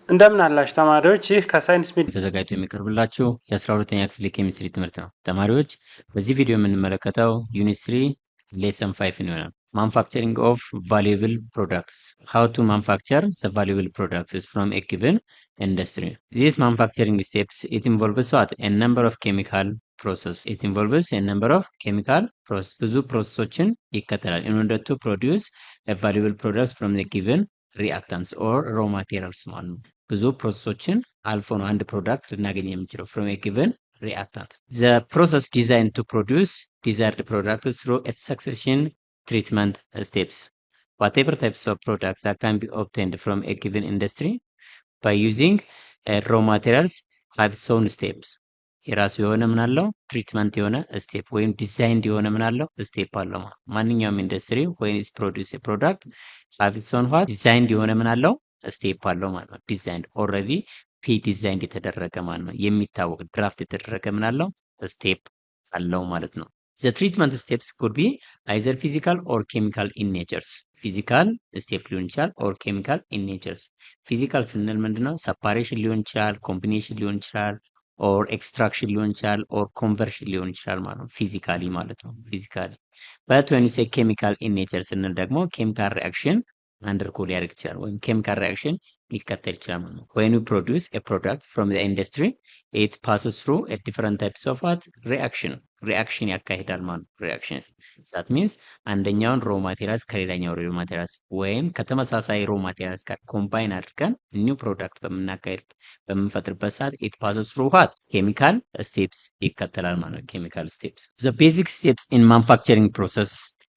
እንደምን አላችሁ ተማሪዎች? ይህ ከሳይንስ ሚዲያ ተዘጋጅቶ የሚቀርብላችሁ የ12ኛ ክፍል የኬሚስትሪ ትምህርት ነው። ተማሪዎች በዚህ ቪዲዮ የምንመለከተው ዩኒት 3 ሌሰን 5 ይሆናል። ማኑፋክቸሪንግ ኦፍ ቫሉable products. How to manufacture the valuable products from a given industry. These manufacturing steps, it involves what? A number of chemical process. It involves a number of chemical process. ብዙ ፕሮሰሶችን ይከተላል in order to produce a valuable products from the given reactants or raw materials ማለት ነው። ብዙ ፕሮሰሶችን አልፎ ነው አንድ ፕሮዳክት ልናገኝ የምንችለው from a given reactant. The process designed to produce desired products through a succession treatment steps. Whatever types of products that can be obtained from a given industry by using raw materials have its own steps. የራሱ የሆነ ምን አለው ትሪትመንት የሆነ ስቴፕ ወይም ዲዛይንድ የሆነ ምን አለው ስቴፕ አለው። ማንኛውም ኢንዱስትሪ ወይም ኢስ ፕሮዲውስ ፕሮዳክት have its own what ዲዛይንድ የሆነ ምን አለው ስቴፕ አለው ማለት ነው። ዲዛይንድ ኦልሬዲ ፕሪ ዲዛይንድ የተደረገ ማለት ነው። የሚታወቅ ድራፍት የተደረገ ምን አለው ስቴፕ አለው ማለት ነው። The treatment steps could be either physical or chemical in nature. ፊዚካል ስቴፕ ሊሆን ይችላል ኦር ኬሚካል ኢን ኔቸርስ። ፊዚካል ስንል ምንድነው? ሰፓሬሽን ሊሆን ይችላል፣ ኮምቢኔሽን ሊሆን ይችላል፣ ኦር ኤክስትራክሽን ሊሆን ይችላል፣ ኦር ኮንቨርሽን ሊሆን ይችላል ማለት ነው። ፊዚካሊ ማለት ነው። ፊዚካሊ በት ዌን ዩ ሴይ ኬሚካል ኢን ኔቸር ስንል ደግሞ ኬሚካል ሪአክሽን አንደርጎ ሊያደርግ ይችላል ወይም ኬሚካል ሪአክሽን ሊከተል ይችላል ማለት ነው። when you produce a product from the industry it passes through a different types of what reaction ያካሂዳል ማለት ነው። reactions that means አንደኛውን ሮ ማቴሪያልስ ከሌላኛው ሮ ማቴሪያልስ ወይም ከተመሳሳይ ሮ ማቴሪያልስ ጋር ኮምባይን አድርገን ኒው ፕሮዳክት በምንፈጥርበት ሰዓት it passes through what chemical steps ይከተላል ማለት ነው። chemical steps the basic steps in manufacturing process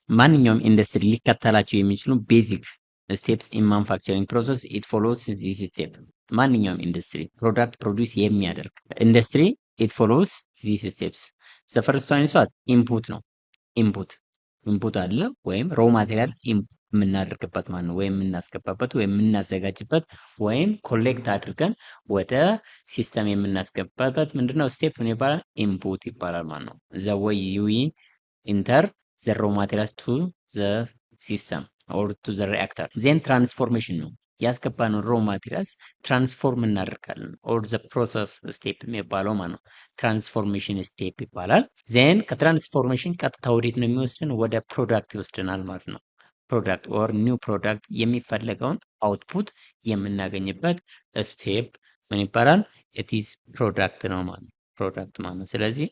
ማንኛውም ኢንዱስትሪ ሊከተላቸው የሚችሉ ቤዚክ ስቴፕስ ኢን ማኑፋክቸሪንግ ፕሮሰስ ኢት ፎሎውስ ዚስ ስቴፕ። ማንኛውም ኢንዱስትሪ ፕሮዳክት ፕሮዲውስ የሚያደርግ ኢንዱስትሪ ኢት ፎሎውስ ዚስ ስቴፕስ። ዘ ፈርስት ዋን ኢዝ ዋት ኢንፑት ነው። ኢንፑት አለ ወይም ሮ ማቴሪያል የምናደርግበት ማለት ነው፣ ወይም የምናስገባበት ወይም የምናዘጋጅበት ወይም ኮሌክት አድርገን ወደ ሲስተም የምናስገባበት ምንድነው ስቴፕ ምን ይባላል? ኢንፑት ይባላል ማለት ነው። ዘ ወይ ዩ ኢንተር the raw materials to the system or to the reactor. Then transformation ነው ያስገባነው ሮ ማቴሪያልስ ትራንስፎርም እናደርጋለን ኦር ዘ ፕሮሰስ ስቴፕ የሚባለው ማለት ነው። ትራንስፎርሜሽን ስቴፕ ይባላል። ዜን ከትራንስፎርሜሽን ቀጥታ ወዴት ነው የሚወስድን? ወደ ፕሮዳክት ይወስድናል ማለት ነው። ፕሮዳክት ኦር ኒው ፕሮዳክት የሚፈለገውን አውትፑት የምናገኝበት ስቴፕ ምን ይባላል? ኢት ኢዝ ፕሮዳክት ነው ማለት ነው። ፕሮዳክት ማለት ነው። ስለዚህ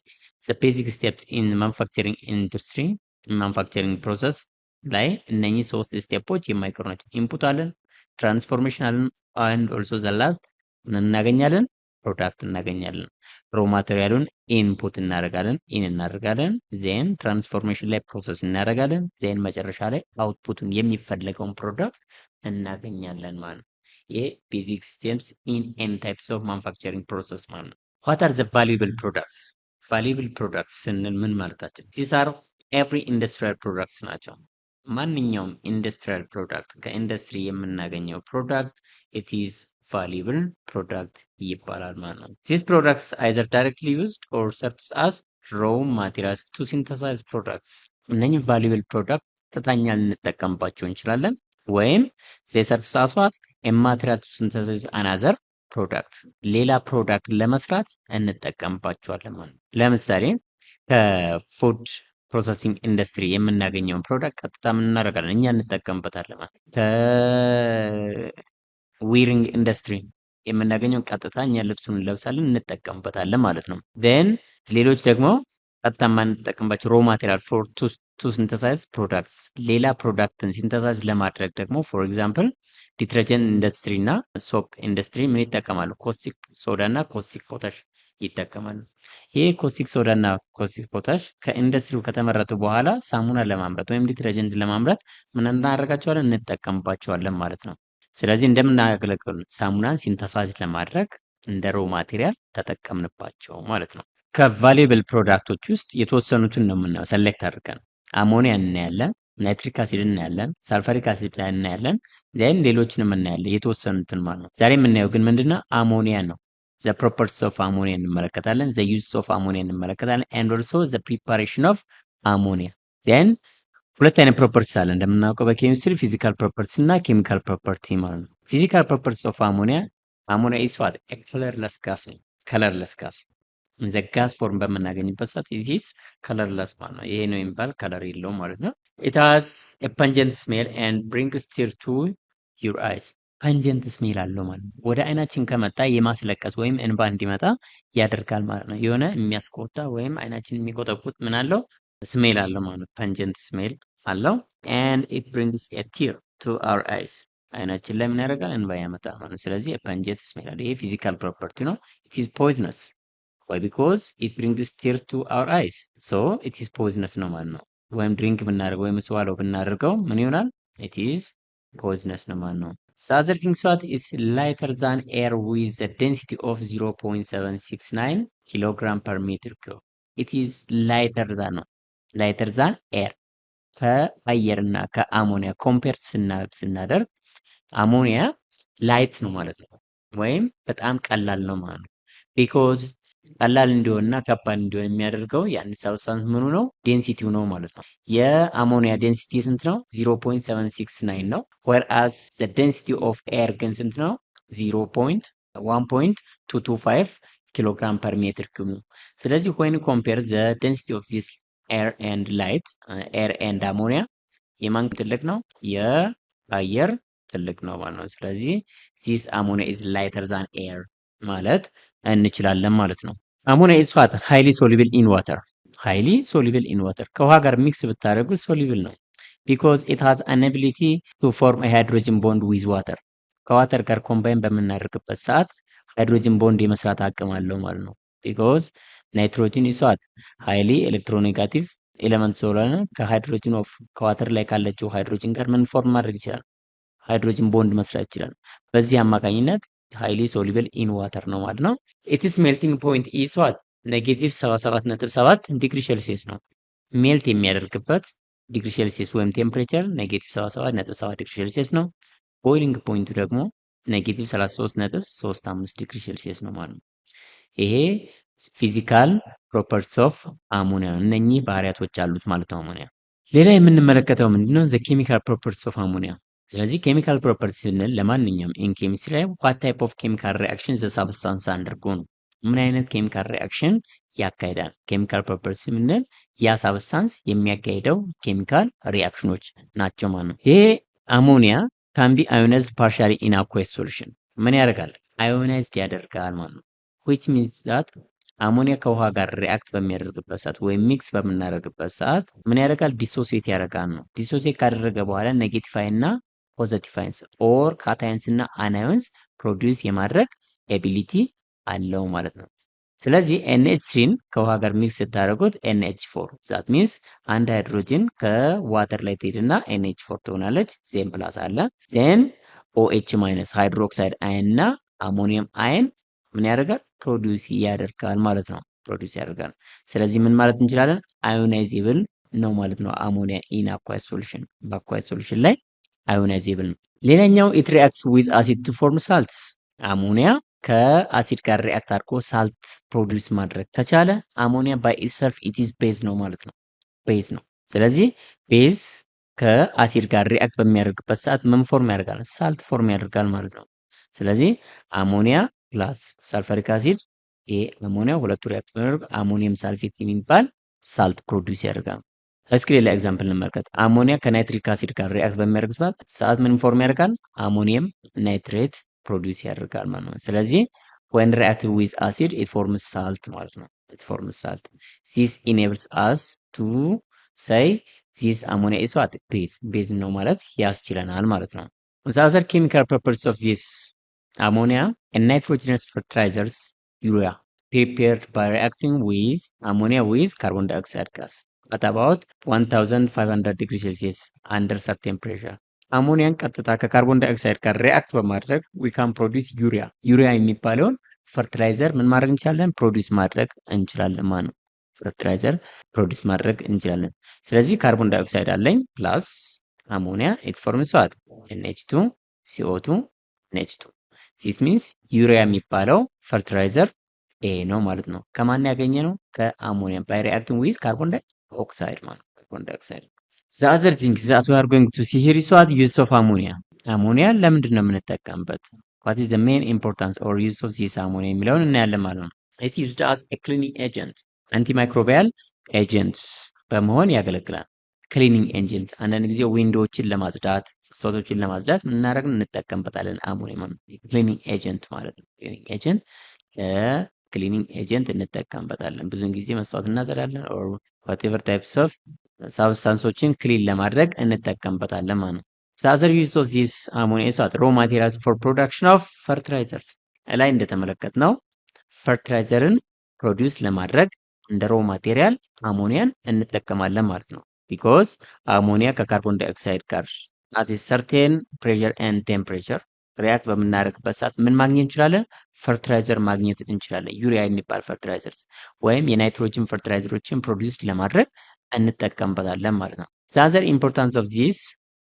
the basic steps in manufacturing industry ማኑፋክቸሪንግ ፕሮሰስ ላይ እነኚህ ሶስት ስቴፖች የማይቀሩ ናቸው። ኢንፑት አለን፣ ትራንስፎርሜሽን አለን፣ አንድ ኦልሶ ዘ ላስት ምን እናገኛለን? ፕሮዳክት እናገኛለን። ሮ ማቴሪያሉን ኢንፑት እናደርጋለን፣ ዜን ትራንስፎርሜሽን ላይ ፕሮሰስ እናደርጋለን፣ ዜን መጨረሻ ላይ አውትፑቱን የሚፈለገውን ፕሮዳክት እናገኛለን ማለት ነው። ይሄ ቤዚክ ስቴፕስ ኢን ኤኒ ታይፕስ ኦፍ ማኑፋክቸሪንግ ፕሮሰስ ማለት ነው። ዋት አር ዘ ቫሉብል ፕሮዳክትስ? ቫሉብል ፕሮዳክትስ ስንል ምን ማለታችን? ዚስ አር ኤቭሪ ኢንዱስትሪያል ፕሮዳክትስ ናቸው። ማንኛውም ኢንዱስትሪያል ፕሮዳክት ከኢንዱስትሪ የምናገኘው ፕሮዳክት ኢት ኢዝ ቫሉብል ፕሮዳክት ይባላል ማለት ነው። ዚስ ፕሮዳክትስ አይዘር ዳይሬክትሊ ዩዝድ ኦር ሰርቭስ አስ ሮው ማቴሪያልስ ቱ ሲንተሳይዝ ፕሮዳክትስ። እነኚህ ቫሉብል ፕሮዳክት ቀጥተኛ ልንጠቀምባቸው እንችላለን ወይም ዜ ሰርቭስ አስ ዋት ኤ ማቴሪያል ቱ ሲንተሳይዝ አናዘር ፕሮዳክት፣ ሌላ ፕሮዳክት ለመስራት እንጠቀምባቸዋለን ማለት ነው። ለምሳሌ ከፉድ ፕሮሰሲንግ ኢንዱስትሪ የምናገኘውን ፕሮዳክት ቀጥታ ምን እናደርጋለን? እኛ እንጠቀምበታለን ማለት ነው። ከዊሪንግ ኢንዱስትሪ የምናገኘውን ቀጥታ እኛ ልብሱን እንለብሳለን እንጠቀምበታለን ማለት ነው። ዜን ሌሎች ደግሞ ቀጥታ የማንጠቀምባቸው ሮ ማቴሪያል ፎር ቱ ሲንተሳይዝ ፕሮዳክትስ፣ ሌላ ፕሮዳክትን ሲንተሳይዝ ለማድረግ ደግሞ ፎር ኤግዛምፕል ዲተርጀንት ኢንዱስትሪ እና ሶፕ ኢንዱስትሪ ምን ይጠቀማሉ? ኮስቲክ ሶዳ እና ኮስቲክ ፖታሽ ይጠቀማሉ። ይህ ኮስቲክ ሶዳ እና ኮስቲክ ፖታሽ ከኢንዱስትሪው ከተመረቱ በኋላ ሳሙና ለማምረት ወይም ዲተርጀንት ለማምረት ምን እናደርጋቸዋለን? እንጠቀምባቸዋለን ማለት ነው። ስለዚህ እንደምናገለግሉ ሳሙናን ሲንተሳይዝ ለማድረግ እንደ ሮ ማቴሪያል ተጠቀምንባቸው ማለት ነው። ከቫሉብል ፕሮዳክቶች ውስጥ የተወሰኑትን ነው የምናየው ሰሌክት አድርገን። አሞኒያ እናያለን፣ ናይትሪክ አሲድ እናያለን፣ ሳልፈሪክ አሲድ እናያለን፣ ዜን ሌሎችንም እናያለን የተወሰኑትን ማለት ነው። ዛሬ የምናየው ግን ምንድነው? አሞኒያ ነው። ዘ ፕሮፐርቲስ ኦፍ አሞኒያ እንመለከታለን፣ ዘ ዩዝስ ኦፍ አሞኒያ እንመለከታለን፣ ኤንድ ኦልሶ ዘ ፕሪፓሬሽን ኦፍ አሞኒያ። ዜን ሁለት አይነት ፕሮፐርቲስ አለ እንደምናውቀው በኬሚስትሪ ፊዚካል ፕሮፐርቲስ እና ኬሚካል ፕሮፐርቲ ማለት ነው። ፊዚካል ፕሮፐርቲስ ኦፍ አሞኒያ አሞኒያ ኢዝ ዋት ከለርለስ ጋስ ነው። ከለርለስ ጋስ ዘ ጋስ ፎርም በምናገኝበት ሰዓት ኢዝ ከለርለስ ማለት ነው። ይሄ ነው የሚባል ከለር የለውም ማለት ነው። ኢት ሃዝ ኤ ፐንጀንት ስሜል ኤንድ ብሪንግስ ቲር ቱ ዩር አይስ። ፐንጀንት ስሜል አለው ማለት ነው። ወደ አይናችን ከመጣ የማስለቀስ ወይም እንባ እንዲመጣ ያደርጋል ማለት ነው። የሆነ የሚያስቆጣ ወይም አይናችን የሚቆጠቁጥ ምን አለው ስሜል አለው ማለት ነው። ፐንጀንት ስሜል አለው ኤንድ ኢት ብሪንግስ ኤ ቲር ቱ አወር አይስ። አይናችን ላይ ምን ያደርጋል እንባ ያመጣል ማለት ነው። ስለዚህ ፐንጀንት ስሜል አለው። ይሄ ፊዚካል ፕሮፐርቲ ነው። ኢት ኢዝ ፖይዝነስ ዋይ ቢኮዝ ኢት ብሪንግስ ቲርስ ቱ አወር አይስ ሶ ኢት ኢዝ ፖይዝነስ ነው ማለት ነው። ወይም ድሪንክ ብናደርገው ወይም ስዋለው ብናደርገው ምን ይሆናል? ኢት ኢዝ ፖይዝነስ ነው ማለት ነው። ሳዘር ቲንግ ስዋት ኢዝ ላይተር ዛን ኤር ዊዝ ዘ ዴንሲቲ ኦፍ 0.769 ኪሎግራም ፐር ሜትር ኪዩብ። ኢት ኢዝ ላይተር ዛን ነው። ላይተር ዛን ኤር ከአየርና ከአሞኒያ ኮምፔር ስናደርግ አሞኒያ ላይት ነው ማለት ነው፣ ወይም በጣም ቀላል ነው ማለት ነው። ቢኮዝ ቀላል እንዲሆንና ከባድ እንዲሆን የሚያደርገው ያን ሳብስታንስ ምኑ ነው? ዴንሲቲው ነው ማለት ነው። የአሞኒያ ዴንሲቲ ስንት ነው? 0.769 ነው። whereas the density of air ግን ስንት ነው? 1.225 ኪሎግራም ፐር ሜትር ኪዩብ ነው። ስለዚህ when compare the density of this air and light air and ammonia የማን ትልቅ ነው? የአየር ትልቅ ነው ማለት ነው። ስለዚህ this ammonia is lighter than air ማለት እንችላለን ማለት ነው። አሞኒያ ኢዝ ዋት ሃይሊ ሶሉብል ኢን ዋተር። ሃይሊ ሶሉብል ኢን ዋተር ከውሃ ጋር ሚክስ ብታደርጉት ሶሉብል ነው። ቢኮዝ ኢት ሃዝ አን አቢሊቲ ቱ ፎርም ኤ ሃይድሮጅን ቦንድ ዊዝ ዋተር። ከዋተር ጋር ኮምባይን በምናደርግበት ሰዓት ሃይድሮጅን ቦንድ የመስራት አቅም አለው ማለት ነው። ቢኮዝ ናይትሮጅን ኢዝ ዋት ሃይሊ ኤሌክትሮኔጋቲቭ ኤሌመንት ስለሆነ ከሃይድሮጅን ኦፍ ከዋተር ላይ ካለችው ሃይድሮጅን ጋር ምን ፎርም ማድረግ ይችላል? ሃይድሮጅን ቦንድ መስራት ይችላል። በዚህ አማካኝነት ሃይሊ ሶሉብል ኢን ዋተር ነው ማለት ነው። ኢትስ ሜልቲንግ ፖይንት ኢዝ ዋት ኔጌቲቭ 77.7 ዲግሪ ሴልሲየስ ነው። ሜልት የሚያደርግበት ዲግሪ ሴልሲየስ ወይም ቴምፕሬቸር ኔጌቲቭ 77.7 ዲግሪ ሴልሲየስ ነው። ቦይሊንግ ፖይንቱ ደግሞ ኔጌቲቭ 33.35 ዲግሪ ሴልሲየስ ነው ማለት ነው። ይሄ ፊዚካል ፕሮፐርቲስ ኦፍ አሞኒያ እነኚህ ባህሪያቶች አሉት ማለት ነው አሞኒያ። ሌላ የምንመለከተው ምንድነው? ዘ ኬሚካል ፕሮፐርቲስ ኦፍ አሞኒያ። ስለዚህ ኬሚካል ፕሮፐርቲ ስንል ለማንኛውም ኢን ኬሚስትሪ ላይ ዋት ታይፕ ኦፍ ኬሚካል ሪአክሽን ዘ ሳብስታንስ አንደርጎ ነው። ምን አይነት ኬሚካል ሪአክሽን ያካሂዳል? ኬሚካል ፕሮፐርቲ ስንል ያ ሳብስታንስ የሚያካሂደው ኬሚካል ሪአክሽኖች ናቸው ማለት ነው። ይሄ አሞኒያ ካን ቢ አዮናይዝድ ፓርሻሊ ኢን አኩወስ ሶሉሽን ምን ያደርጋል? አዮናይዝድ ያደርጋል ማለት ነው። which means that አሞኒያ ከውሃ ጋር ሪአክት በሚያደርግበት ሰዓት ወይም ሚክስ በምናደርግበት ሰዓት ምን ያደርጋል? ዲሶሲየት ያደርጋል ነው። ዲሶሲየት ካደረገ በኋላ ኔጌቲቭ አይንና ፖዚቲቭ አይንስ ኦር ካታይንስ እና አናዮንስ ፕሮዲውስ የማድረግ ኤቢሊቲ አለው ማለት ነው። ስለዚህ NH3ን ከውሃ ጋር ሚክስ ስታደርጉት NH4 ዛት ሚንስ አንድ ሃይድሮጅን ከዋተር ላይ ትሄድና NH4 ትሆናለች። ዜን ፕላስ አለ ዜን OH ማይነስ ሃይድሮክሳይድ አይን እና አሞኒየም አይን ምን ያደርጋል? ፕሮዲውስ ያደርጋል ማለት ነው። ፕሮዲውስ ያደርጋል። ስለዚህ ምን ማለት እንችላለን? አዮናይዜብል ነው ማለት ነው። አሞኒያ ኢን አኳየስ ሶሉሽን በአኳየስ ሶሉሽን ላይ አዮናይዜብል ነው። ሌላኛው ኢት ሪአክትስ ዊዝ አሲድ ቱ ፎርም ሳልትስ። አሞኒያ ከአሲድ ጋር ሪአክት አድርጎ ሳልት ፕሮዲውስ ማድረግ ከቻለ አሞኒያ ባይ ኢትሰልፍ ኢት ኢዝ ቤዝ ነው ማለት ነው። ቤዝ ነው። ስለዚህ ቤዝ ከአሲድ ጋር ሪአክት በሚያደርግበት ሰዓት ምን ፎርም ያደርጋል? ሳልት ፎርም ያደርጋል ማለት ነው። ስለዚህ አሞኒያ ፕላስ ሳልፈሪክ አሲድ ይሄ አሞኒያ ሁለቱ ሪአክት በሚያደርግ አሞኒየም ሳልፌት የሚባል ሳልት ፕሮዲውስ ያደርጋል። እስኪ ሌላ ኤግዛምፕል እንመልከት። አሞኒያ ከናይትሪክ አሲድ ጋር ሪአክት በሚያደርግበት ሰዓት ምን ፎርም ያደርጋል? አሞኒየም ናይትሬት ፕሮዲውስ ያደርጋል ማለት ነው። ስለዚህ when reacted with acid it forms salt ማለት ነው። it forms salt. This enables us to say this ammonia is what? base ነው ማለት ያስችለናል ማለት ነው። The other chemical properties of this ammonia and nitrogenous fertilizers urea prepared by reacting with ammonia with carbon dioxide gas at about 1500 degree Celsius under certain pressure. አሞኒያን ቀጥታ ከካርቦን ዳይኦክሳይድ ጋር ሪአክት በማድረግ we can produce urea. ዩሪያ የሚባለውን ፈርቲላይዘር ምን ማድረግ እንችላለን? ፕሮዲውስ ማድረግ እንችላለን ማለት ነው። ፈርቲላይዘር ፕሮዲውስ ማድረግ እንችላለን። ስለዚህ ካርቦን ዳይኦክሳይድ አለኝ ፕላስ አሞኒያ it forms what? NH2 CO2 NH2. this means ዩሪያ የሚባለው ፈርቲላይዘር ኤ ነው ማለት ነው። ከማን ያገኘ ነው? ከአሞኒያ by reacting with carbon dioxide ማለት ነው። ካርቦን ዳይኦክሳይድ The other thing that we are going to see here is what use of ammonia. አሞኒያ ለምንድን ነው የምንጠቀምበት? what is the main importance or use of this ammonia የሚለውን እናያለን ማለት ነው። it used as a cleaning agent antimicrobial agents በመሆን ያገለግላል። ክሊኒንግ ኤጀንት አንዳንድ ጊዜ ዊንዶዎችን ለማጽዳት መስታወቶችን ለማጽዳት ምን እናደርግን እንጠቀምበታለን አሞኒያ ማለት ነው። ክሊኒንግ ኤጀንት ማለት ነው። ክሊኒንግ ኤጀንት ክሊኒንግ ኤጀንት እንጠቀምበታለን። ብዙውን ጊዜ መስታወት እናጸዳለን or whatever types of ሳብስታንሶችን ክሊን ለማድረግ እንጠቀምበታለን ማለት ነው። The other use of this ammonia is what raw materials for production of fertilizers ላይ እንደተመለከትነው ፈርቲላይዘርን ፕሮዲውስ ለማድረግ እንደ ሮ ማቴሪያል አሞኒያን እንጠቀማለን ማለት ነው። ቢኮዝ አሞኒያ ከካርቦን ዳይኦክሳይድ ጋር at a certain pressure and temperature ሪያክት በምናደርግበት ሰዓት ምን ማግኘት እንችላለን? ፈርቲላይዘር ማግኘት እንችላለን። ዩሪያ የሚባል ፈርቲላይዘርስ ወይም የናይትሮጅን ፈርቲላይዘሮችን ፕሮዲውስ ለማድረግ እንጠቀምበታለን ማለት ነው። The other importance of this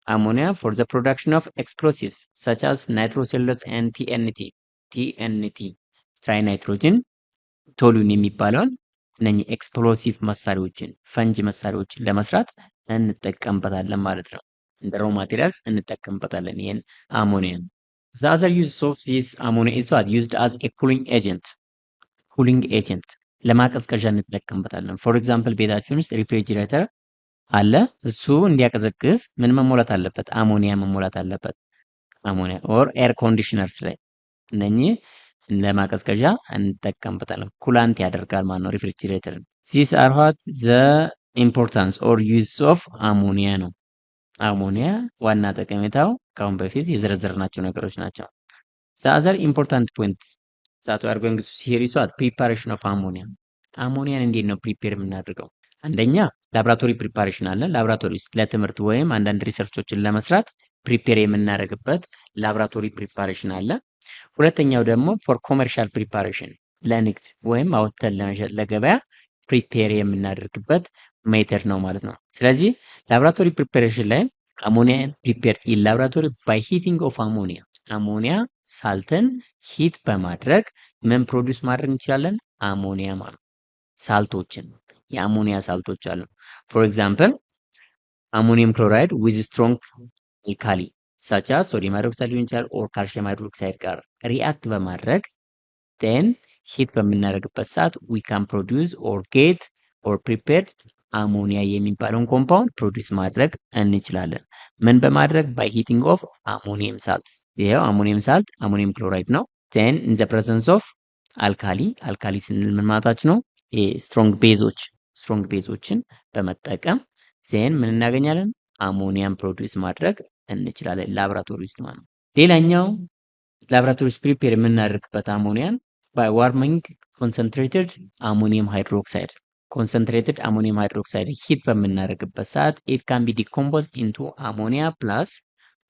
ammonia for the production of explosives such as nitrocellulose and TNT ትራይናይትሮጅን ቶሉን የሚባለውን እነኚህ ኤክስፕሎሲቭ መሳሪያዎችን ፈንጅ መሳሪያዎችን ለመስራት እንጠቀምበታለን ማለት ነው። እንደ ሮ ማቴሪያልስ እንጠቀምበታለን ይሄን አሞኒያ። The other use of this ammonia is what used as a cooling agent ለማቀዝቀዣ እንጠቀምበታለን። ፎር ኤግዛምፕል ቤታችን ውስጥ ሪፍሪጅሬተር አለ። እሱ እንዲያቀዘቅዝ ምን መሞላት አለበት? አሞኒያ መሞላት አለበት። አሞኒያ ኦር ኤር ኮንዲሽነርስ ላይ እነኚህ ለማቀዝቀዣ እንጠቀምበታለን። ኩላንት ያደርጋል ማለት ነው ሪፍሪጅሬተርን። These are what the importance or use of ammonia ነው። አሞኒያ ዋና ጠቀሜታው ከአሁን በፊት የዘረዘርናቸው ነገሮች ናቸው። The other important point that we are going to see here is what preparation of ammonia አሞኒያን እንዴት ነው ፕሪፔር የምናደርገው? አንደኛ ላብራቶሪ ፕሪፓሬሽን አለ። ላብራቶሪ ውስጥ ለትምህርት ወይም አንዳንድ ሪሰርቾችን ለመስራት ፕሪፔር የምናደርግበት ላብራቶሪ ፕሪፓሬሽን አለ። ሁለተኛው ደግሞ ፎር ኮመርሻል ፕሪፓሬሽን ለንግድ ወይም አውጥተን ለመሸጥ ለገበያ ፕሪፔር የምናደርግበት ሜተድ ነው ማለት ነው። ስለዚህ ላብራቶሪ ፕሪፓሬሽን ላይ አሞኒያ ፕሪፔር ኢን ላብራቶሪ ባይ ሂቲንግ ኦፍ አሞኒያ ሳልትን ሂት በማድረግ ምን ፕሮዲውስ ማድረግ እንችላለን? አሞኒያ ማለት ሳልቶችን የአሞኒያ ሳልቶች አሉ። ፎር ኤግዛምፕል አሞኒየም ክሎራይድ ዊዝ ስትሮንግ አልካሊ ሳቻ ሶዲየም ሃይድሮክሳይድ ሊሆን ይችላል ኦር ካልሲየም ሃይድሮክሳይድ ጋር ሪአክት በማድረግ ቴን ሂት በምናደርግበት ሰዓት ዊ ካን ፕሮዲውስ ኦር ጌት ኦር ፕሪፔርድ አሞኒያ የሚባለውን ኮምፓውንድ ፕሮዲውስ ማድረግ እንችላለን። ምን በማድረግ ባይ ሂቲንግ ኦፍ አሞኒየም ሳልት። ይሄው አሞኒየም ሳልት አሞኒየም ክሎራይድ ነው። ቴን ኢን ዘ ፕሬዘንስ ኦፍ አልካሊ ስንል ምን ማለታችን ነው? ስትሮንግ ቤዞችን በመጠቀም ዜን ምን እናገኛለን? አሞኒያን ፕሮዲውስ ማድረግ እንችላለን ላብራቶሪ ውስጥ ማለት ነው። ሌላኛው ላብራቶሪ ውስጥ ፕሪፔር የምናደርግበት አሞኒያን ባይ ዋርሚንግ ኮንሰንትሬትድ አሞኒየም ሃይድሮክሳይድ ሂት በምናደርግበት ሰዓት ኢት ካን ቢ ዲኮምፖዝ ኢንቱ አሞኒያ ፕላስ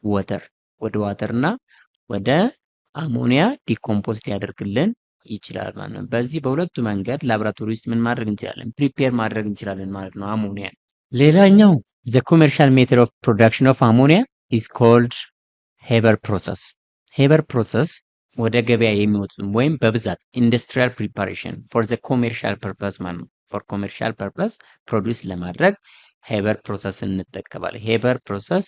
ወተር ወደ ዋተር እና ወደ አሞኒያ ዲኮምፖዝ ሊያደርግልን ይችላል ማለት ነው። በዚህ በሁለቱ መንገድ ላብራቶሪ ውስጥ ምን ማድረግ እንችላለን? ፕሪፔር ማድረግ እንችላለን ማለት ነው አሞኒያ። ሌላኛው the commercial method of production of ammonia is called ሄበር ፕሮሰስ ወደ ገበያ የሚወጡ ወይም በብዛት ኢንዱስትሪያል ፕሪፓሬሽን ፎር ዘ ኮሜርሻል ፐርፐስ ማለት ነው። ፎር ኮሜርሻል ፐርፐስ ፕሮዲውስ ለማድረግ ሄበር ፕሮሰስ እንጠቀማለን። ሄበር ፕሮሰስ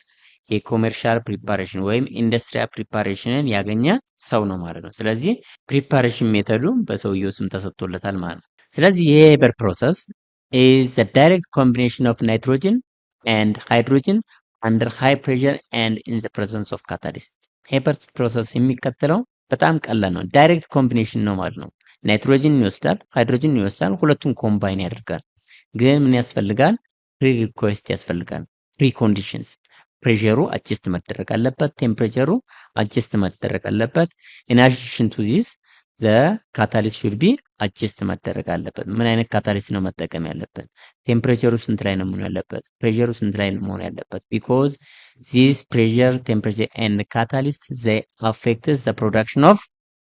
የኮሜርሻል ፕሪፓሬሽን ወይም ኢንዱስትሪያል ፕሪፓሬሽንን ያገኘ ሰው ነው ማለት ነው። ስለዚህ ፕሪፓሬሽን ሜተዱ በሰውየው ስም ተሰጥቶለታል ማለት ነው። ስለዚህ የሄበር ፕሮሰስ is the direct combination of nitrogen and hydrogen under high pressure and in the presence of catalyst. ሄበር ፕሮሰስ የሚከተለው በጣም ቀላል ነው። ዳይሬክት ኮምቢኔሽን ነው ማለት ነው። ናይትሮጅን ይወስዳል፣ ሃይድሮጅን ይወስዳል፣ ሁለቱን ኮምባይን ያደርጋል። ግን ምን ያስፈልጋል? ፕሪ ሪኩዌስት ያስፈልጋል። ፕሪ ኮንዲሽንስ ፕሬሸሩ አጀስት መደረግ አለበት። ቴምፕሬቸሩ አጀስት መደረግ አለበት። ኢን አዲሽን ቱ ዚስ ዘ ካታሊስት ሹድ ቢ አጀስት መደረግ አለበት። ምን አይነት ካታሊስት ነው መጠቀም ያለበት? ቴምፕሬቸሩ ስንት ላይ ነው መሆን ያለበት? ፕሬሸሩ ስንት ላይ ነው መሆን ያለበት? ቢኮዝ ዚስ ፕሬሸር ቴምፕሬቸር ኤንድ ካታሊስት ዘ አፌክትስ ዘ ፕሮዳክሽን ኦፍ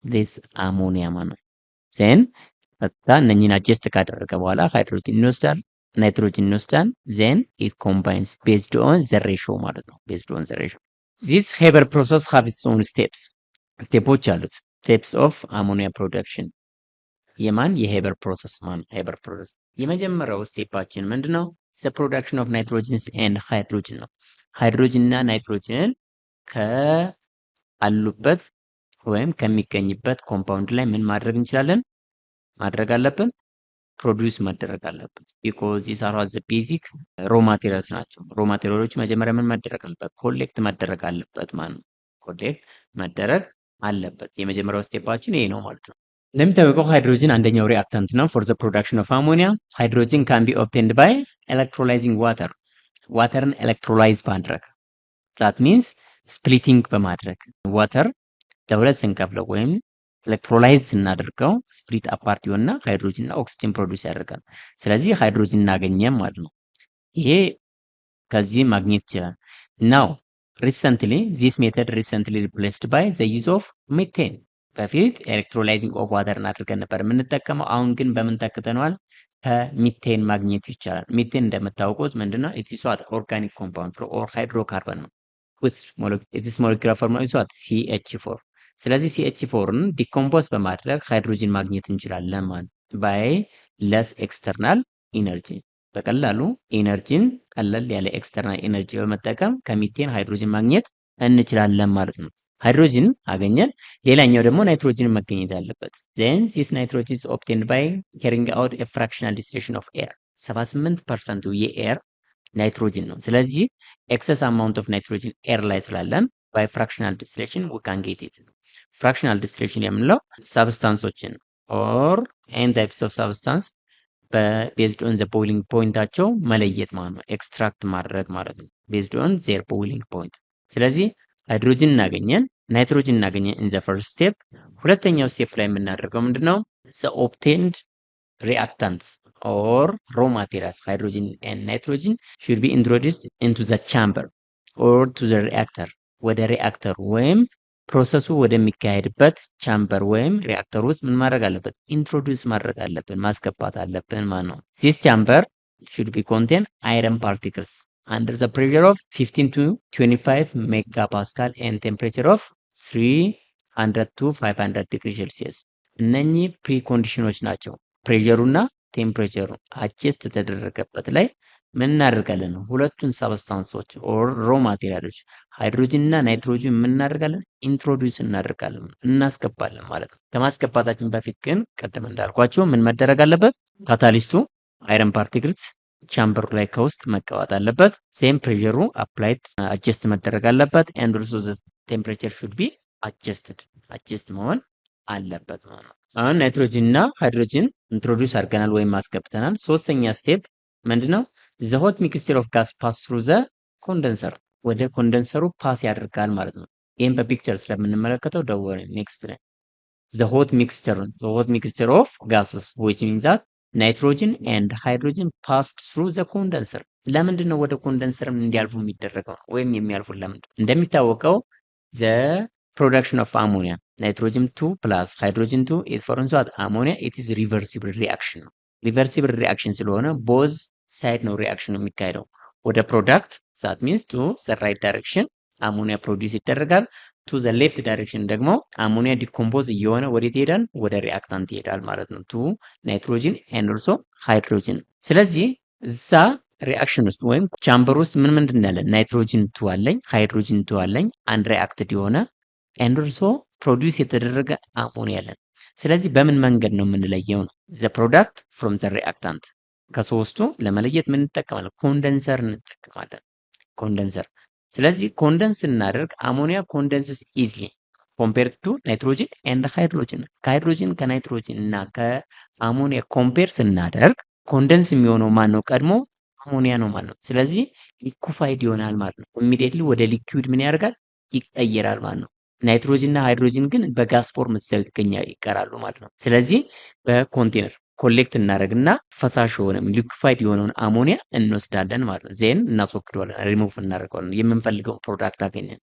ዚስ አሞኒያ ማለት ዜን በቃ እነኚህን አጀስት ካደረገ በኋላ ሃይድሮጅን ይወስዳል፣ ናይትሮጅን ይወስዳል። ዜን ኢት ኮምባይንስ ቤዝድ ኦን ዘ ሬሾ ማለት ነው። ቤዝድ ኦን ዘ ሬሾ ዚስ ሄበር ፕሮሰስ ሃቭ ኢትስ ኦን ስቴፖች አሉት። ስቴፕስ ኦፍ አሞኒያ ፕሮዳክሽን የማን የሄበር ፕሮሰስ ማን ሄበር ፕሮሰስ የመጀመሪያው ስቴፓችን ምንድነው? ዘ ፕሮዳክሽን ኦፍ ናይትሮጅንስ ኤንድ ሃይድሮጅን ነው። ሃይድሮጅን እና ናይትሮጅንን ከአሉበት ወይም ከሚገኝበት ኮምፓውንድ ላይ ምን ማድረግ አለብን? ፕሮዲውስ መደረግ አለበት። ቢኮዝ ዚስ አር ዘ ቤዚክ ሮ ማቴሪያልስ ናቸው። ሮ ማቴሪያሎች መጀመሪያ ምን መደረግ አለበት? ኮሌክት መደረግ አለበት ማለት ነው። ኮሌክት መደረግ አለበት። የመጀመሪያው ስቴፓችን ይሄ ነው ማለት ነው። እንደሚታወቀው ሃይድሮጅን አንደኛው ሪአክታንት ነው ፎር ዘ ፕሮዳክሽን ኦፍ አሞኒያ። ሃይድሮጅን ካን ቢ ኦብቴንድ ባይ ኤሌክትሮላይዚንግ ዋተር፣ ዋተርን ኤሌክትሮላይዝ ማድረግ ዛት ሚንስ ስፕሊቲንግ በማድረግ ዋተር ለሁለት ስንከፍለው ወይም ኤሌክትሮላይዝ ስናደርገው ስፕሊት አፓርት ይሆንና ሃይድሮጅን እና ኦክሲጅን ፕሮዲውስ ያደርጋል። ስለዚህ ሃይድሮጅን እናገኘም ማለት ነው። ይሄ ከዚህ ማግኘት ይችላል። ናው ሪሰንትሊ ዚስ ሜተድ ሪሰንትሊ ሪፕሌስድ ባይ ዘ ዩዝ ኦፍ ሜቴን። በፊት ኤሌክትሮላይዚንግ ኦፍ ዋተር አድርገን ነበር የምንጠቀመው። አሁን ግን በምን ተክተነዋል? ከሚቴን ማግኘት ይቻላል። ሚቴን እንደምታውቁት ምንድነው? ኢትስ ዋት ኦርጋኒክ ኮምፓውንድ ኦር ሃይድሮካርበን ነው። ኢትስ ሞለኪውላር ፎርሙላ ኢዝ ዋት CH4። ስለዚህ CH4ን ዲኮምፖዝ በማድረግ ሃይድሮጅን ማግኘት እንችላለን ማለት ባይ ለስ ኤክስተርናል ኢነርጂ። በቀላሉ ኢነርጂን ቀለል ያለ ኤክስተርናል ኢነርጂ በመጠቀም ከሚቴን ሃይድሮጅን ማግኘት እንችላለን ማለት ነው። ሃይድሮጅን አገኘን። ሌላኛው ደግሞ ናይትሮጅን መገኘት አለበት። then this nitrogen is obtained by carrying out a fractional distillation of air 78% የኤር ናይትሮጅን ነው። ስለዚህ ኤክሰስ አማውንት ኦፍ ናይትሮጅን ኤር ላይ ስላለን by fractional distillation we can get it። ፍራክሽናል ዲስቲሌሽን የምንለው ሳብስታንሶችን ኦር ኤን ታይፕስ ኦፍ ሳብስታንስ ቤዝድ ኦን ዘ ቦይሊንግ ፖይንታቸው መለየት ማለት ነው። ኤክስትራክት ማድረግ ማለት ነው ቤዝድ ኦን ዜር ቦይሊንግ ፖይንት። ስለዚህ ሃይድሮጅን እናገኘን፣ ናይትሮጅን እናገኘን ኢን ዘ ፈርስት ስቴፕ። ሁለተኛው ስቴፕ ላይ የምናደርገው ምንድነው? ዘ ኦብቴንድ reactants or raw materials hydrogen and nitrogen should be introduced into the chamber or to the reactor ወደ ሪአክተር ወይም ፕሮሰሱ ወደሚካሄድበት ቻምበር ወይም ሪአክተር ውስጥ ምን ማድረግ አለበት? ኢንትሮዲውስ ማድረግ አለብን፣ ማስገባት አለብን ማለት ነው። this chamber should be contain iron particles under the pressure of 15 to 25 megapascal and temperature of 300 to 500 degree Celsius። እነኚህ ፕሪኮንዲሽኖች ናቸው። ፕሬሸሩና ቴምፕሬቸሩ አጀስት ተደረገበት ላይ ምን እናደርጋለን ነው? ሁለቱን ሳብስታንሶች ኦር ሮ ማቴሪያሎች ሃይድሮጅን እና ናይትሮጅን ምን እናደርጋለን? ኢንትሮዲውስ እናደርጋለን፣ እናስገባለን ማለት ነው። ከማስገባታችን በፊት ግን ቀደም እንዳልኳቸው ምን መደረግ አለበት? ካታሊስቱ አይረን ፓርቲክልስ ቻምበሩ ላይ ከውስጥ መቀባት አለበት። ሴም ፕሬሸሩ አፕላይድ አጀስት መደረግ አለበት። ኤንድ ኦልሶ ዘ ቴምፕሬቸር ሹድ ቢ አጀስት መሆን አለበት ማለት ነው። አሁን ናይትሮጅን እና ሃይድሮጅን ኢንትሮዲውስ አድርገናል ወይም አስገብተናል። ሶስተኛ ስቴፕ ምንድነው? ዘ ሆት ሚክስቸር ኦፍ ጋስ ፓስ ትሩ ዘ ኮንደንሰር፣ ወደ ኮንደንሰሩ ፓስ ያደርጋል ማለት ነው። ይህም በፒክቸር ስለምንመለከተው ደወለ ኔክስት ላይ ዘ ሆት ሚክስቸር ኦፍ ጋስስ which means that nitrogen and hydrogen passed through the condenser። ለምንድን ነው ወደ ኮንደንሰር እንዲያልፉ የሚደረገው ወይም የሚያልፉ? ለምንድን እንደሚታወቀው ዘ production of ammonia nitrogen 2 plus hydrogen 2 is for instance ammonia it is reversible reaction ስለሆነ both side ነው ሪአክሽኑ የሚካሄደው ወደ ፕሮዳክት that means to the right direction ammonia produce ይደረጋል። to the left direction ደግሞ ammonia decompose እየሆነ ወዴት ይሄዳል? ወደ ሪአክታንት ይሄዳል ማለት ነው to nitrogen and also hydrogen። ስለዚህ እዛ ሪአክሽን ውስጥ ወይም ቻምበር ውስጥ ምን እንዳለ ናይትሮጅን 2 አለኝ፣ ሃይድሮጅን 2 አለኝ፣ አንድ ሪአክትድ የሆነ and also ፕሮዲውስ የተደረገ አሞኒያ አለን። ስለዚህ በምን መንገድ ነው የምንለየው ነው? the product from the reactant። ከሶስቱ ለመለየት ምን እንጠቀማለን? ኮንደንሰር እንጠቀማለን። ኮንደንሰር። ስለዚህ ኮንደንስ እናደርግ አሞኒያ ኮንደንስስ ኢዝሊ ኮምፔርድ ቱ ናይትሮጅን ኤንድ ሃይድሮጅን። ከሃይድሮጅን ከናይትሮጅን እና ከአሞኒያ ኮምፔር ስናደርግ ኮንደንስ የሚሆነው ማን ነው? ቀድሞ አሞኒያ ነው ማለት ነው። ስለዚህ ሊኩፋይድ ይሆናል ማለት ነው። ኢሚዲየትሊ ወደ ሊኩዊድ ምን ያደርጋል? ይቀየራል ማለት ነው። ናይትሮጅን እና ሃይድሮጅን ግን በጋስ ፎርም ይቀራሉ ማለት ነው። ስለዚህ በኮንቴነር ኮሌክት እናደርግና ፈሳሽ የሆነ ሊኩፋይድ የሆነውን አሞኒያ እንወስዳለን ማለት ነው። ዜን እናስወግደዋለን፣ ሪሙቭ እናደርገዋለን፣ የምንፈልገውን ፕሮዳክት አገኘን።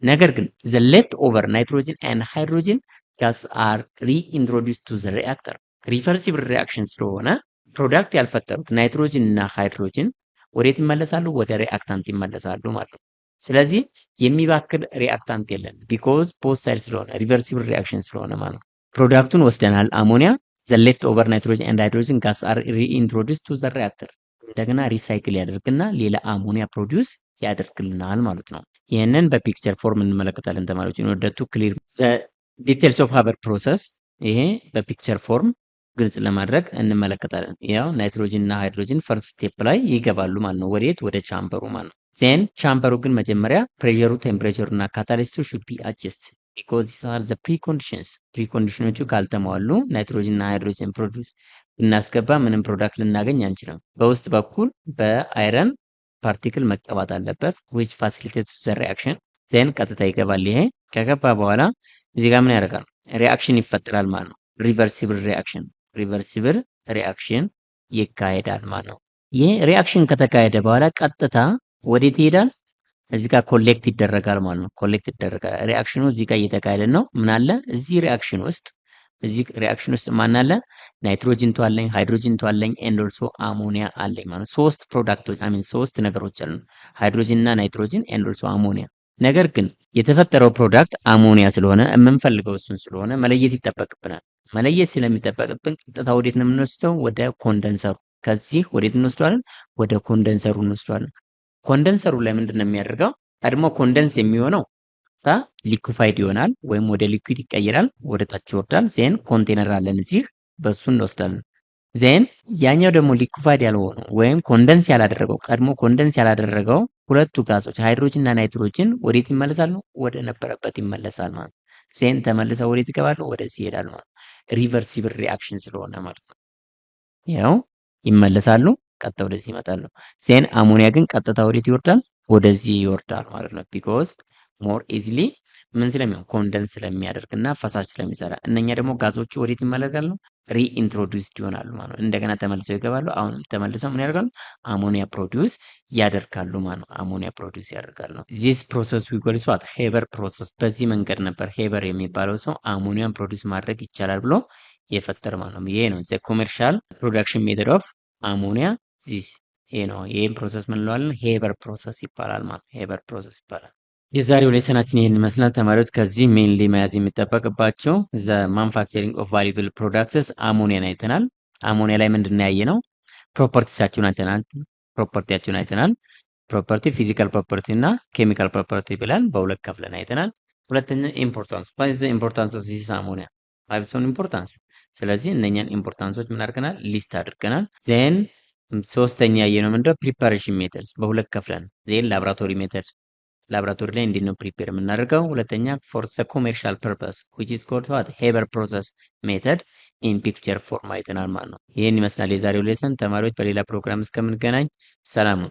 ነገር ግን the left over nitrogen and hydrogen gas are reintroduced to the reactor reversible reaction ስለሆነ ፕሮዳክት ያልፈጠሩት ናይትሮጅን እና ሃይድሮጅን ወዴት ይመለሳሉ? ወደ ሪአክታንት ይመለሳሉ ማለት ነው። ስለዚህ የሚባክል ሪአክታንት የለን ቢኮዝ ቦዝ ሳይድ ስለሆነ ሪቨርሲብል ሪአክሽን ስለሆነ ማለት ነው። ፕሮዳክቱን ወስደናል አሞኒያ the left over nitrogen and hydrogen gas are reintroduced to the reactor እንደገና ሪሳይክል ያደርግና ሌላ አሞኒያ ፕሮዲውስ ያደርግልናል ማለት ነው። ይህንን በፒክቸር ፎርም እንመለከታለን ተማሪዎች። in order to clear the ዲቴልስ ኦፍ ሀበር ፕሮሰስ ይሄ በፒክቸር ፎርም ግልጽ ለማድረግ እንመለከታለን። ያው ናይትሮጅን እና ሃይድሮጅን ፈርስት ስቴፕ ላይ ይገባሉ ማለት ነው። ወዴት? ወደ ቻምበሩ ማለት ነው። ዜን ቻምበሩ ግን መጀመሪያ ፕሬሸሩ፣ ቴምፕሬቸሩ እና ካታሊስቱ ሹድ ቢ አጀስት ቢኮዝ ዚስ አር ዘ ፕሪኮንዲሽንስ። ፕሪኮንዲሽኖቹ ካልተሟሉ ናይትሮጅን እና ሃይድሮጅን ፕሮዲውስ ብናስገባ ምንም ፕሮዳክት ልናገኝ አንችልም። በውስጥ በኩል በአይረን ፓርቲክል መቀባት አለበት which facilitates the reaction ዜን ቀጥታ ይገባል። ይሄ ከገባ በኋላ እዚህ ጋር ምን ያደርጋል? ሪአክሽን ይፈጠራል ማለት ነው። ሪቨርሲብል ሪአክሽን ይካሄዳል ማለት ነው። ይህ ሪአክሽን ከተካሄደ በኋላ ቀጥታ ወዴት ይሄዳል? እዚህ ጋር ኮሌክት ይደረጋል ማለት ነው። ኮሌክት ይደረጋል። ሪአክሽኑ እዚህ ጋር እየተካሄደ ነው። ምን አለ እዚህ ሪአክሽን ውስጥ ማን አለ? ናይትሮጅን አለኝ፣ ሃይድሮጅን አለኝ ኤንድ ኦልሶ አሞኒያ አለኝ ማለት ነው። ሶስት ፕሮዳክቶች ሶስት ነገሮች አሉ። ሃይድሮጅን እና ናይትሮጅን ኤንድ ኦልሶ አሞኒያ። ነገር ግን የተፈጠረው ፕሮዳክት አሞኒያ ስለሆነ የምንፈልገው እሱን ስለሆነ መለየት ይጠበቅብናል። መለየት ስለሚጠበቅብን ቀጥታ ወዴት ነው የምንወስደው? ወደ ኮንደንሰሩ። ከዚህ ወዴት እንወስደዋለን? ወደ ኮንደንሰሩ እንወስደዋለን። ኮንደንሰሩ ላይ ምንድን ነው የሚያደርገው? ቀድሞ ኮንደንስ የሚሆነው ሊኩፋይድ ይሆናል ወይም ወደ ሊኩዊድ ይቀየራል፣ ወደ ታች ይወርዳል። ዜን ኮንቴነር አለን እዚህ በሱ እንወስዳለን። ዜን ያኛው ደግሞ ሊኩፋይድ ያልሆነው ወይም ኮንደንስ ያላደረገው ቀድሞ ኮንደንስ ያላደረገው ሁለቱ ጋዞች ሃይድሮጅን እና ናይትሮጅን ወዴት ይመለሳሉ? ወደ ነበረበት ይመለሳል ማለት ነው። ዜን ተመልሰው ወዴት ይገባሉ? ወደዚህ ይሄዳሉ ማለት ነው። ሪቨርሲብል ሪአክሽን ስለሆነ ማለት ነው። ያው ይመለሳሉ፣ ቀጥታ ወደዚህ ይመጣሉ። ዜን አሞኒያ ግን ቀጥታ ወዴት ይወርዳል? ወደዚህ ይወርዳል ማለት ነው። ቢኮዝ ሞር ኢዚሊ ምን ስለሚሆን ኮንደንስ ስለሚያደርግ እና ፈሳሽ ስለሚሰራ። እነኛ ደግሞ ጋዞቹ ወዴት ይመለሳሉ? ሪኢንትሮዲውስድ ይሆናሉ ማለት ነው። እንደገና ተመልሰው ይገባሉ። አሁንም ተመልሰው ምን ያደርጋሉ? አሞኒያ ፕሮዲውስ ያደርጋሉ ማለት ነው። አሞኒያ ፕሮዲውስ ያደርጋሉ። ዚስ ፕሮሰስ ዊጎልስ ዋት ሄበር ፕሮሰስ። በዚህ መንገድ ነበር ሄበር የሚባለው ሰው አሞኒያን ፕሮዲውስ ማድረግ ይቻላል ብሎ የፈጠረ ማለት ነው። ይሄ ነው ዘ ኮሜርሻል ፕሮዳክሽን ሜተድ ኦፍ አሞኒያ ዚስ። ይሄ ነው። ይሄን ፕሮሰስ ምን እንለዋለን? ሄበር ፕሮሰስ ይባላል ማለት ነው። ሄበር ፕሮሰስ ይባላል። የዛሬው ሌሰናችን ይህን ይመስላል። ተማሪዎች ከዚህ ሜንሊ መያዝ የሚጠበቅባቸው ዘ ማኑፋክቸሪንግ ኦፍ ቫሉብል ፕሮዳክትስ አሞኒያን አይተናል። አሞኒያ ላይ ምንድን ነው ያየነው? ፕሮፐርቲያቸውን አይተናል። ፕሮፐርቲ ፊዚካል ፕሮፐርቲ እና ኬሚካል ፕሮፐርቲ ብለን በሁለት ከፍለን አይተናል። ሁለተኛ ኢምፖርታንስ ኢምፖርታንስ ኦፍ ዚስ አሞኒያ ሀቭ ኢምፖርታንስ። ስለዚህ እነኛን ኢምፖርታንሶች ምን አድርገናል? ሊስት አድርገናል። ዜን ሶስተኛ ያየነው ምንድነው? ፕሪፓሬሽን ሜተድስ በሁለት ከፍለን ዜን ላብራቶሪ ሜተድ ላብራቶሪ ላይ እንዴት ነው ፕሪፔር የምናደርገው? ሁለተኛ ፎር ዘ ኮሜርሻል ፐርፐስ which is called what ሄበር ፕሮሰስ ሜተድ ኢን ፒክቸር ፎርም አይተናል ማለት ነው። ይህን ይመስላል የዛሬው ሌሰን። ተማሪዎች በሌላ ፕሮግራም እስከምንገናኝ ሰላም ነው።